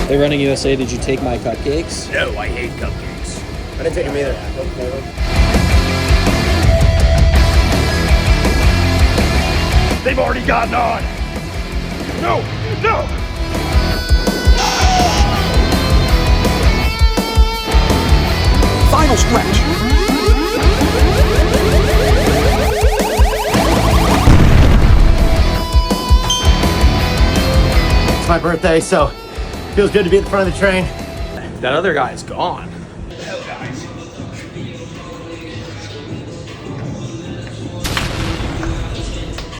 Hey, Running USA, did you take my cupcakes? No, I hate cupcakes. I didn't take them either. They've already gotten on. No, no. Final stretch. It's my birthday, so feels good to be at the front of the train. That other guy's gone.